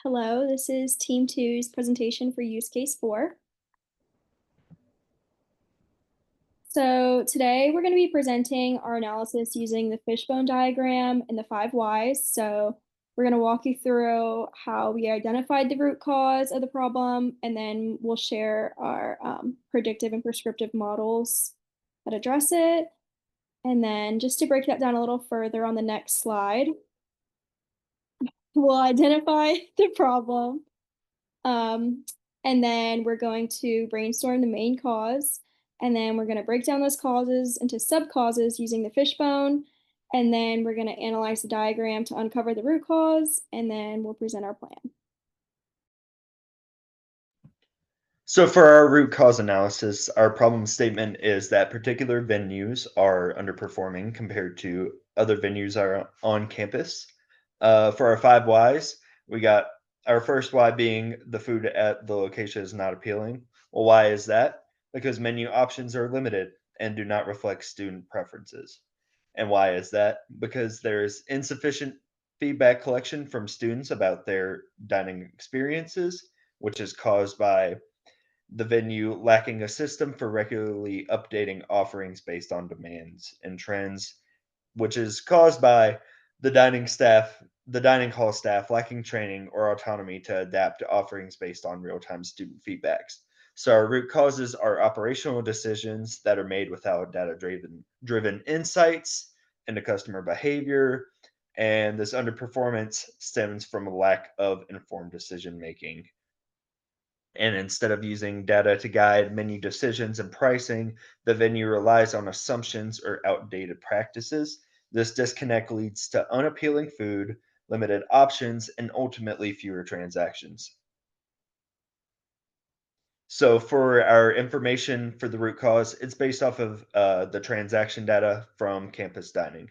Hello, this is Team Two's presentation for use case 4. So today we're going to be presenting our analysis using the fishbone diagram and the 5 whys. So we're going to walk you through how we identified the root cause of the problem, and then we'll share our predictive and prescriptive models that address it. And then just to break that down a little further on the next slide, we'll identify the problem. And then we're going to brainstorm the main cause, and then we're going to break down those causes into sub-causes using the fishbone, and then we're going to analyze the diagram to uncover the root cause, and then we'll present our plan. So for our root cause analysis, our problem statement is that particular venues are underperforming compared to other venues are on campus. For our 5 whys, we got our first why being the food at the location is not appealing. Well, why is that? Because menu options are limited and do not reflect student preferences. And why is that? Because there's insufficient feedback collection from students about their dining experiences, which is caused by the venue lacking a system for regularly updating offerings based on demands and trends, which is caused by the dining hall staff lacking training or autonomy to adapt to offerings based on real-time student feedbacks. So our root causes are operational decisions that are made without data driven insights into customer behavior, and this underperformance stems from a lack of informed decision making. And instead of using data to guide menu decisions and pricing, the venue relies on assumptions or outdated practices. This disconnect leads to unappealing food, limited options, and ultimately fewer transactions. So, for our information for the root cause, it's based off of the transaction data from campus dining.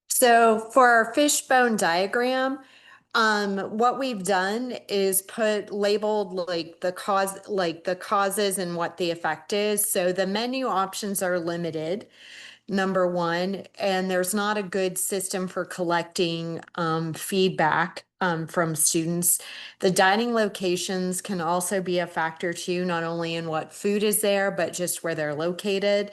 So for our fishbone diagram, what we've done is put labeled like the causes and what the effect is. So the menu options are limited, number one, and there's not a good system for collecting feedback from students. The dining locations can also be a factor too, not only in what food is there, but just where they're located.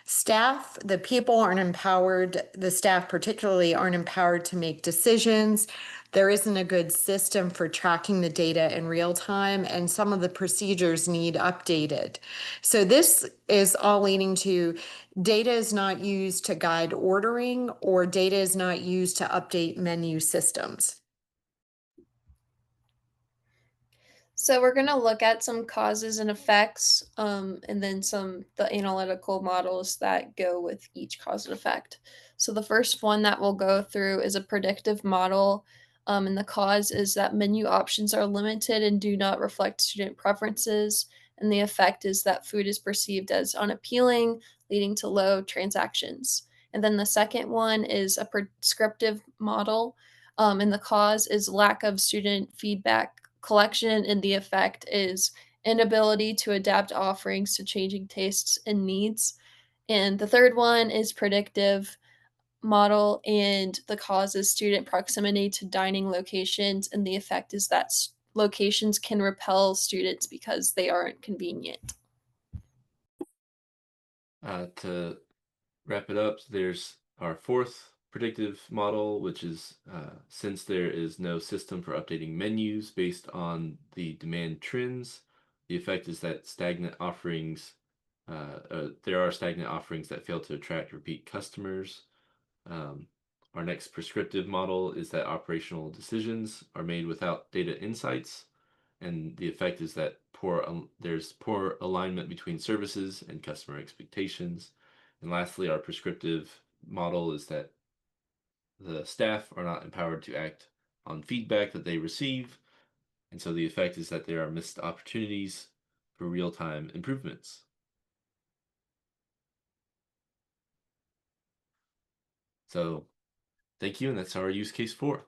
Staff, the people aren't empowered, the staff particularly aren't empowered to make decisions. There isn't a good system for tracking the data in real time, and some of the procedures need updated. So this is all leading to data is not used to guide ordering, or data is not used to update menu systems. So we're going to look at some causes and effects, and then the analytical models that go with each cause and effect. So the first one that we'll go through is a predictive model, and the cause is that menu options are limited and do not reflect student preferences, and the effect is that food is perceived as unappealing, leading to low transactions. And then the second one is a prescriptive model, and the cause is lack of student feedback collection, and the effect is inability to adapt offerings to changing tastes and needs. And the third one is predictive model, and the cause is student proximity to dining locations, and the effect is that locations can repel students because they aren't convenient. To wrap it up, there's our fourth predictive model, which is since there is no system for updating menus based on the demand trends, the effect is that there are stagnant offerings that fail to attract repeat customers. Our next prescriptive model is that operational decisions are made without data insights, and the effect is that there's poor alignment between services and customer expectations. And lastly, our prescriptive model is that the staff are not empowered to act on feedback that they receive, and so the effect is that there are missed opportunities for real-time improvements. So thank you, and that's our use case 4.